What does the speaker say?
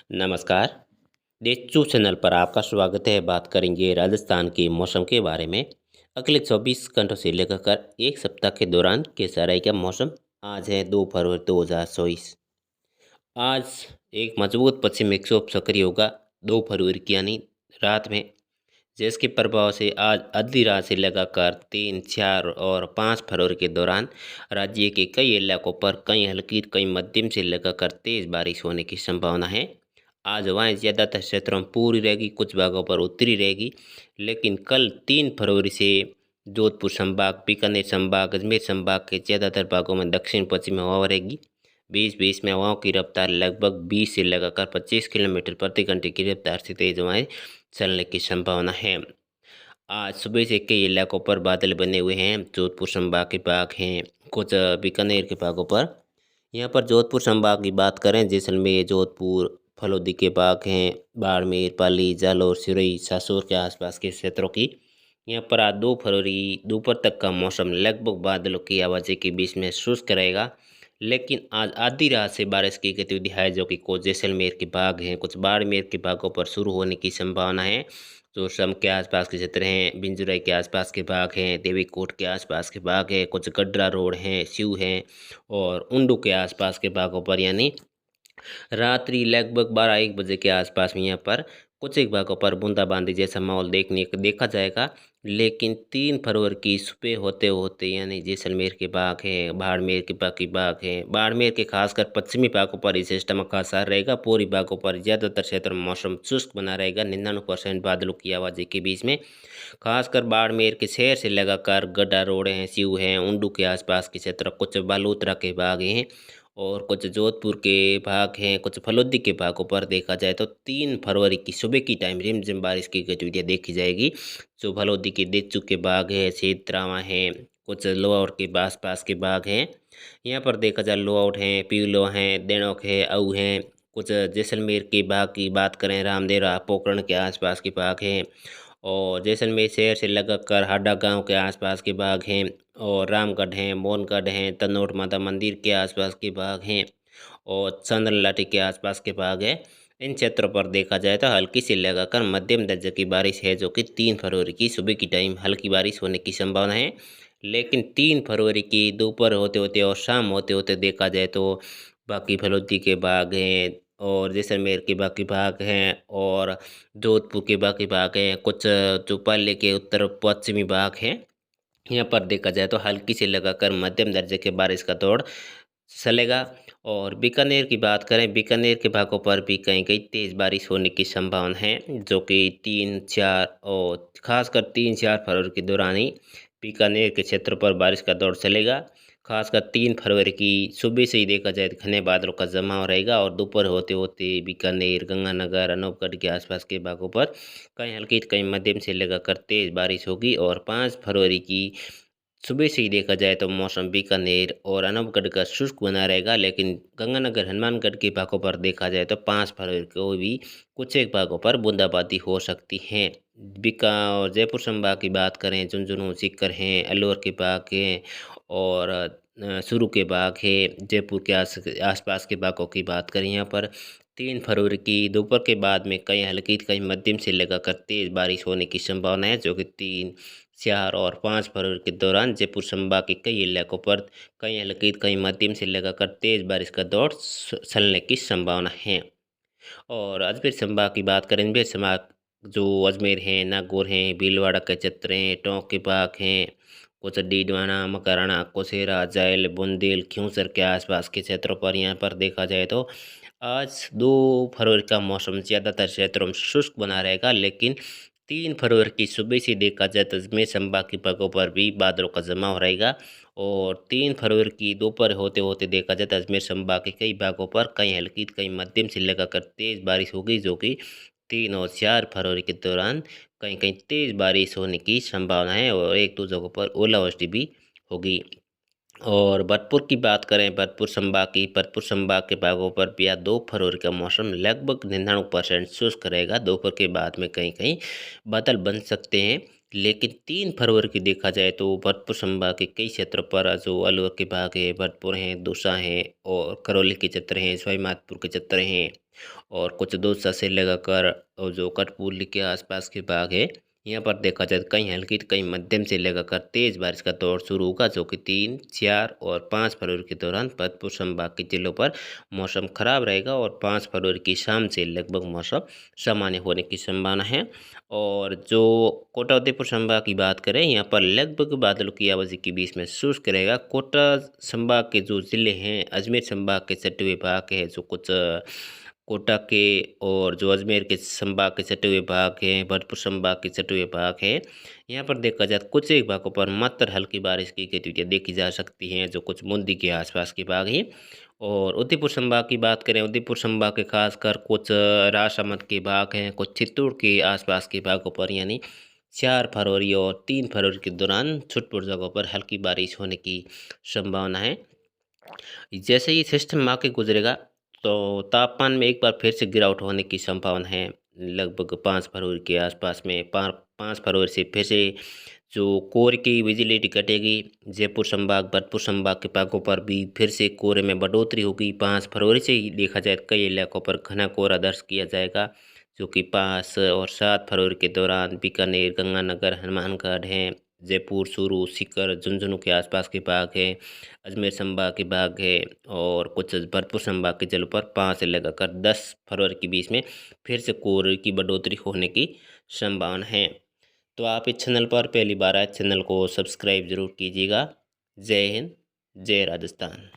नमस्कार। देशचू चैनल पर आपका स्वागत है। बात करेंगे राजस्थान के मौसम के बारे में। अगले 24 घंटों से लेकर कर एक सप्ताह के दौरान कैसा रहेगा मौसम। आज है 2 फरवरी 2024। आज एक मजबूत पश्चिमी विक्षोभ सक्रिय होगा 2 फरवरी की यानी रात में, जिसके प्रभाव से आज आधी रात से लगाकर 3, 4 और 5 फरवरी के दौरान राज्य के कई इलाकों पर कहीं हल्की कहीं मध्यम से लगाकर तेज बारिश होने की संभावना है। आज हवाएं ज़्यादातर क्षेत्रों में पूरी रहेगी, कुछ भागों पर उत्तरी रहेगी। लेकिन कल 3 फरवरी से जोधपुर संभाग, बीकानेर संभाग, अजमेर संभाग के ज़्यादातर भागों में दक्षिण पश्चिमी हवा रहेगी। 20-20 में हवाओं की रफ्तार लगभग 20 से लगाकर 25 किलोमीटर प्रति घंटे की रफ्तार से तेज हवाएं चलने की संभावना है। आज सुबह से कई इलाकों पर बादल बने हुए हैं। जोधपुर संभाग के भाग हैं, कुछ बीकानेर के भागों पर। यहाँ पर जोधपुर संभाग की बात करें, जैसलमेर, जोधपुर, फलोदी के भाग हैं, बाड़मेर, पाली, जालौर, सिरोही, सासौर के आसपास के क्षेत्रों की। यहाँ पर आज 2 फरवरी दोपहर तक का मौसम लगभग बादलों की आवाज़ी के बीच में शुष्क रहेगा। लेकिन आज आधी रात से बारिश की गतिविधि है, जो कि कुछ जैसलमेर के भाग हैं, कुछ बाड़मेर के भागों पर शुरू होने की संभावना है। जो सम के आसपास के क्षेत्र हैं, बिंजुराई के आसपास के भाग हैं, देवीकोट के आसपास के भाग हैं, कुछ गड्रा रोड हैं, स्यू हैं और उंडू के आसपास के भागों पर यानी रात्रि लगभग 12-1 बजे के आसपास में यहाँ पर कुछ एक भागों पर बूंदाबांदी जैसा माहौल देखा जाएगा। लेकिन 3 फरवरी की सुबह होते होते यानी जैसलमेर के भाग हैं, बाड़मेर के बाकी भाग हैं, बाड़मेर के खासकर पश्चिमी भागों पर इस सिस्टम का असर रहेगा। पूर्वी भागों पर ज़्यादातर क्षेत्र में मौसम शुष्क बना रहेगा। 99% बादलों की आवाज़ी के बीच में खासकर बाड़मेर के शहर से लगाकर गड्ढा रोड हैं, स्यू हैं, उंडू के आसपास के क्षेत्र, कुछ बालोतरा के भाग हैं और कुछ जोधपुर के भाग हैं, कुछ फलोदी के भागों पर देखा जाए तो 3 फरवरी की सुबह की टाइम रिमझिम बारिश की गतिविधियाँ देखी जाएगी। जो फलोदी के देचू के भाग है, सेतरावा हैं, कुछ लोअर के आसपास के भाग हैं। यहाँ पर देखा जाए लोअर हैं, पीलो हैं, देणोक है, अऊ हैं। कुछ जैसलमेर के भाग की बात करें, रामदेवरा, पोकरण के आसपास के भाग हैं और जैसलमेर शहर से लगकर हाडा गांव के आसपास के भाग हैं और रामगढ़ हैं, मोहनगढ़ हैं, तनोट माता मंदिर के आसपास के भाग हैं और चंद्र लाठी के आसपास के भाग हैं। इन क्षेत्रों पर देखा जाए तो हल्की से लगाकर मध्यम दर्जे की बारिश है, जो कि 3 फरवरी की सुबह की टाइम हल्की बारिश होने की संभावना है। लेकिन 3 फरवरी की दोपहर होते होते और शाम होते होते देखा जाए तो बाकी फलोदी के भाग हैं और जैसलमेर के बाकी भाग हैं और जोधपुर के बाकी भाग हैं, कुछ जो पाले के उत्तर पश्चिमी भाग हैं। यहाँ पर देखा जाए तो हल्की से लगाकर मध्यम दर्जे के बारिश का दौर चलेगा। और बीकानेर की बात करें, बीकानेर के भागों पर भी कहीं कहीं तेज़ बारिश होने की संभावना है, जो कि 3, 4 और खासकर 3, 4 फरवरी के दौरान ही बीकानेर के क्षेत्र पर बारिश का दौर चलेगा। खासकर 3 फरवरी की सुबह से ही देखा जाए तो घने बादलों का जमाव रहेगा और दोपहर होते होते बीकानेर, गंगानगर, अनूपगढ़ के आसपास के भागों पर कहीं हल्की कहीं मध्यम से लगाकर तेज़ बारिश होगी। और 5 फरवरी की सुबह से ही देखा जाए तो मौसम बीकानेर और अनूपगढ़ का शुष्क बना रहेगा। लेकिन गंगानगर, हनुमानगढ़ के भागों पर देखा जाए तो 5 फरवरी को भी कुछ एक भागों पर बूंदाबांदी हो सकती है। बीका और जयपुर संभाग की बात करें, झुंझुनू, सीकर हैं, अलवर के भाग हैं और सुरू के भाग है। जयपुर के आसपास के भागों की बात करें, यहाँ पर 3 फरवरी की दोपहर के बाद में कहीं हल्की कहीं मध्यम से लगाकर तेज़ बारिश होने की संभावना है, जो कि 3, 4 और 5 फरवरी के दौरान जयपुर संभाग के कई इलाकों पर कहीं हल्की कहीं मध्यम से लगाकर तेज़ बारिश का दौर चलने की संभावना है। और अजमेर संभाग की बात करें, अजमेर संभाग जो अजमेर हैं, नागौर हैं, भीलवाड़ा के चत्र हैं, टोंक के बाग हैं, कुछ डीडवाना, मकराना, कोसेरा, जायल, बुंदेल, खियूसर के आसपास के क्षेत्रों पर यहाँ पर देखा जाए तो आज 2 फरवरी का मौसम ज़्यादातर क्षेत्रों में शुष्क बना रहेगा। लेकिन 3 फरवरी की सुबह से देखा जाए तो अजमेर संभाग के भागों पर भी बादलों का जमाव रहेगा और 3 फरवरी की दोपहर होते होते देखा जाए तो अजमेर संभाग के कई भागों पर कहीं हल्की कहीं मध्यम से लगाकर तेज़ बारिश होगी, जो कि 3 और 4 फरवरी के दौरान कहीं कहीं तेज़ बारिश होने की संभावना है और 1-2 जगहों पर ओलावृष्टि भी होगी। और भरतपुर की बात करें, भरतपुर संभाग के भागों पर भी आज 2 फरवरी का मौसम लगभग 99% शुष्क रहेगा। दोपहर के बाद में कहीं कहीं बादल बन सकते हैं, लेकिन 3 फरवरी की देखा जाए तो भरतपुर संभाग के कई क्षेत्रों पर जो अलवर के भाग है, भरतपुर हैं, दौसा हैं और करौली के क्षेत्र हैं, सवाईमाधोपुर के क्षेत्र हैं और कुछ दौसा से लगाकर और जो कठपुतली के आसपास के भाग है, यहाँ पर देखा जाए कहीं हल्की तो कहीं मध्यम से लगाकर तेज बारिश का दौर शुरू होगा, जो कि 3, 4 और 5 फरवरी के दौरान भरतपुर संभाग के जिलों पर मौसम खराब रहेगा और 5 फरवरी की शाम से लगभग मौसम सामान्य होने की संभावना है। और जो कोटा उदयपुर संभाग की बात करें, यहाँ पर लगभग बादलों की आवाजाही के बीच में शुष्क रहेगा। कोटा संभाग के जो जिले हैं, अजमेर संभाग के सटे हुए भाग है, जो कुछ कोटा के और जो अजमेर के संभाग के सटे हुए भाग हैं, भरतपुर संभाग के सटे हुए भाग हैं, यहाँ पर देखा जाए कुछ एक भागों पर मात्र हल्की बारिश की गतिविधियाँ देखी जा सकती हैं, जो कुछ बूंदी के आसपास के भाग हैं। और उदयपुर संभाग की बात करें, उदयपुर संभाग के खासकर कुछ राजसमंद के भाग हैं, कुछ चित्तौड़ के आसपास के भागों पर यानी 4 फरवरी और 3 फरवरी के दौरान छुटपुट जगहों पर हल्की बारिश होने की संभावना है। जैसे ही सिस्टम आके गुजरेगा तो तापमान में एक बार फिर से गिरावट होने की संभावना है। लगभग 5 फरवरी के आसपास में 5 फरवरी से फिर से जो कोहरे की विजिबिलिटी घटेगी। जयपुर संभाग, भरतपुर संभाग के भागों पर भी फिर से कोहरे में बढ़ोतरी होगी। 5 फरवरी से ही देखा जाए कई इलाकों पर घना कोहरा दर्ज किया जाएगा, जो कि 5 और 7 फरवरी के दौरान बीकानेर, गंगानगर, हनुमानगढ़ हैं, जयपुर, चूरू, सीकर, झुंझुनू के आसपास के भाग हैं, अजमेर संभाग के भाग है और कुछ भरतपुर संभाग के जलों पर 5 से लगाकर 10 फरवरी के बीच में फिर से कोहरे की बढ़ोतरी होने की संभावना है। तो आप इस चैनल पर पहली बार आए, चैनल को सब्सक्राइब जरूर कीजिएगा। जय हिंद, जय राजस्थान।